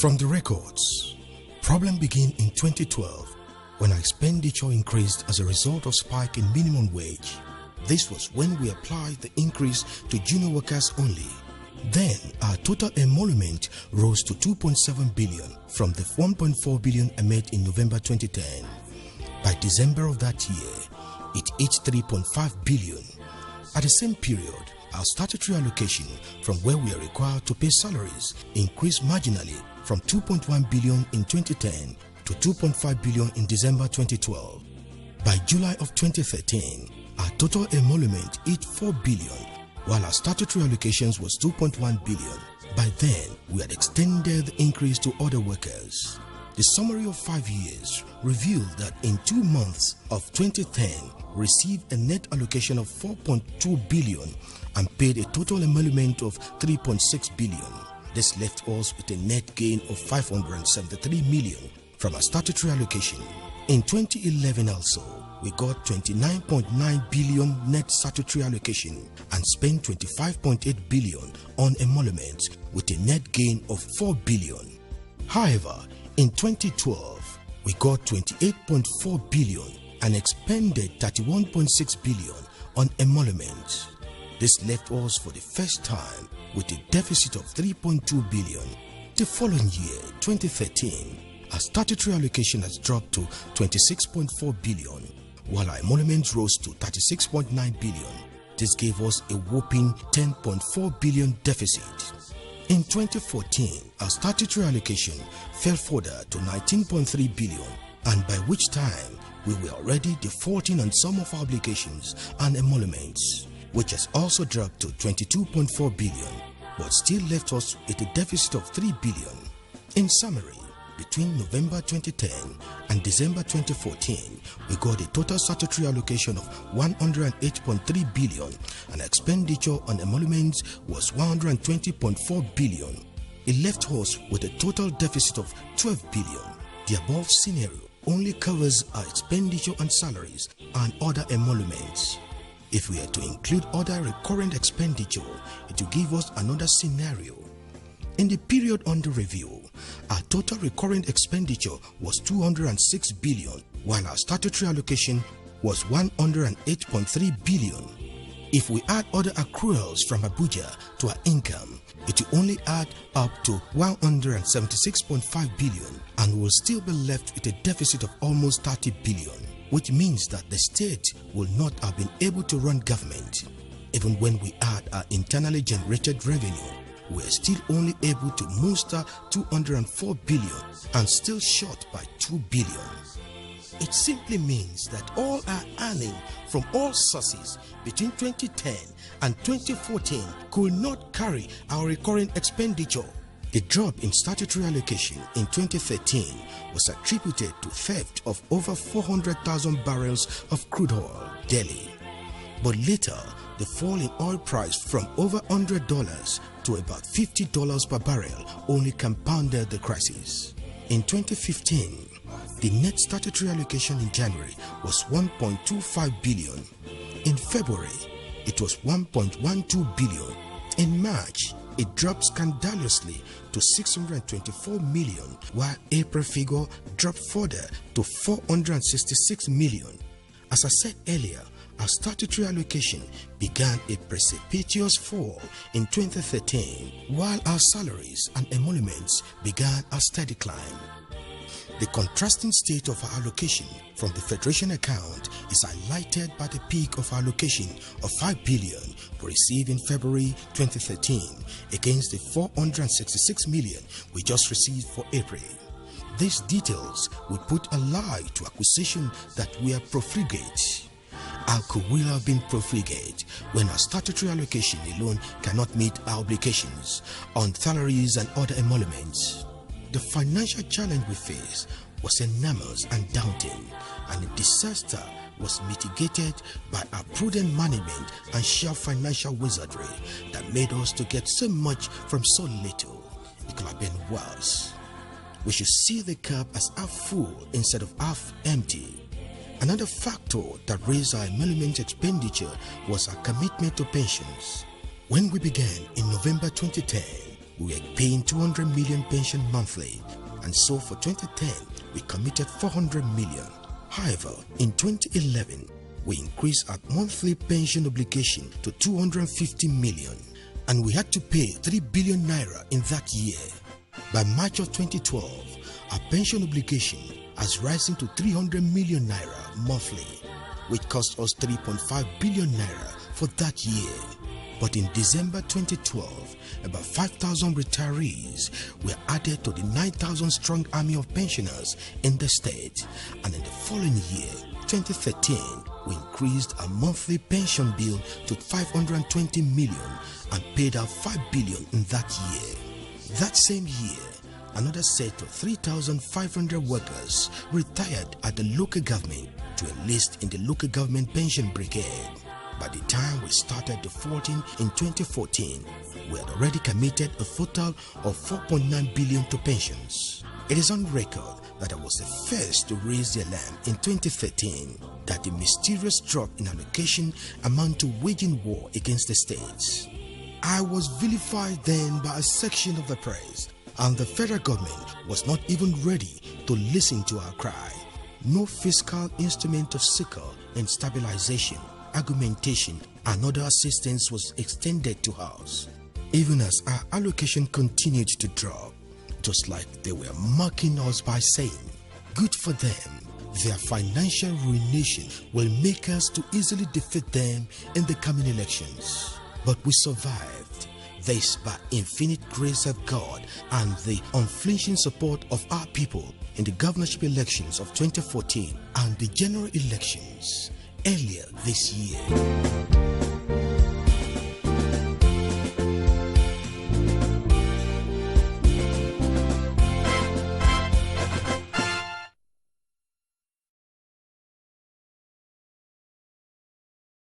From the records, problem began in 2012 when our expenditure increased as a result of spike in minimum wage. This was when we applied the increase to junior workers only. Then our total emolument rose to 2.7 billion from the 1.4 billion made in November 2010. By December of that year, it hit 3.5 billion. At the same period, our statutory allocation from where we are required to pay salaries increased marginally from 2.1 billion in 2010 to 2.5 billion in December 2012. By July of 2013, our total emolument hit 4 billion, while our statutory allocations was 2.1 billion. By then, we had extended the increase to other workers. The summary of 5 years revealed that in 2 months of 2010, we received a net allocation of 4.2 billion and paid a total emolument of 3.6 billion. This left us with a net gain of 573 million from our statutory allocation. In 2011 also, we got 29.9 billion net statutory allocation and spent 25.8 billion on emoluments with a net gain of 4 billion. However, in 2012, we got 28.4 billion and expended 31.6 billion on emoluments. This left us for the first time with a deficit of 3.2 billion. The following year, 2013, our statutory allocation has dropped to 26.4 billion, while our emoluments rose to 36.9 billion. This gave us a whopping 10.4 billion deficit. In 2014, our statutory allocation fell further to 19.3 billion, and by which time we were already defaulting on some of our obligations and emoluments, which has also dropped to 22.4 billion, but still left us with a deficit of 3 billion. In summary, between November 2010 and December 2014, we got a total statutory allocation of 108.3 billion and expenditure on emoluments was 120.4 billion. It left us with a total deficit of 12 billion. The above scenario only covers our expenditure on salaries and other emoluments. If we are to include other recurrent expenditure, it will give us another scenario. In the period under review, our total recurrent expenditure was 206 billion, while our statutory allocation was 108.3 billion. If we add other accruals from Abuja to our income, it will only add up to 176.5 billion and will still be left with a deficit of almost 30 billion, which means that the state will not have been able to run government. Even when we add our internally generated revenue, we are still only able to muster 204 billion and still short by 2 billion. It simply means that all our earning from all sources between 2010 and 2014 could not carry our recurrent expenditure. The drop in statutory allocation in 2013 was attributed to theft of over 400,000 barrels of crude oil daily. But later, the fall in oil price from over $100 to about $50 per barrel only compounded the crisis. In 2015, the net statutory allocation in January was 1.25 billion. In February, it was 1.12 billion. In March, it dropped scandalously to 624 million, while April figure dropped further to 466 million. As I said earlier, our statutory allocation began a precipitous fall in 2013, while our salaries and emoluments began a steady climb. The contrasting state of our allocation from the Federation account is highlighted by the peak of our allocation of 5 billion we received in February 2013 against the 466 million we just received for April. These details would put a lie to accusation that we are profligate. How could we have been profligate when our statutory allocation alone cannot meet our obligations on salaries and other emoluments? The financial challenge we faced was enormous and daunting, and the disaster was mitigated by our prudent management and sheer financial wizardry that made us to get so much from so little. It could have been worse. We should see the cup as half full instead of half empty. Another factor that raised our emolument expenditure was our commitment to pensions. When we began in November 2010, we were paying 200 million pension monthly, and so for 2010 we committed 400 million. However, in 2011 we increased our monthly pension obligation to 250 million, and we had to pay 3 billion naira in that year. By March of 2012, our pension obligation has risen to 300 million naira monthly, which cost us 3.5 billion naira for that year. But in December 2012, about 5,000 retirees were added to the 9,000 strong army of pensioners in the state, and in the following year, 2013, we increased our monthly pension bill to 520 million and paid out 5 billion in that year. That same year, another set of 3,500 workers retired at the local government to enlist in the local government pension brigade. By the time we started defaulting in 2014, we had already committed a total of 4.9 billion to pensions. It is on record that I was the first to raise the alarm in 2013 that the mysterious drop in allocation amounted to waging war against the states. I was vilified then by a section of the press, and the federal government was not even ready to listen to our cry. No fiscal instrument of succor and stabilization, argumentation and other assistance was extended to us, even as our allocation continued to drop, just like they were mocking us by saying, good for them, their financial ruination will make us to easily defeat them in the coming elections. But we survived, this by infinite grace of God and the unflinching support of our people in the governorship elections of 2014 and the general elections earlier this year.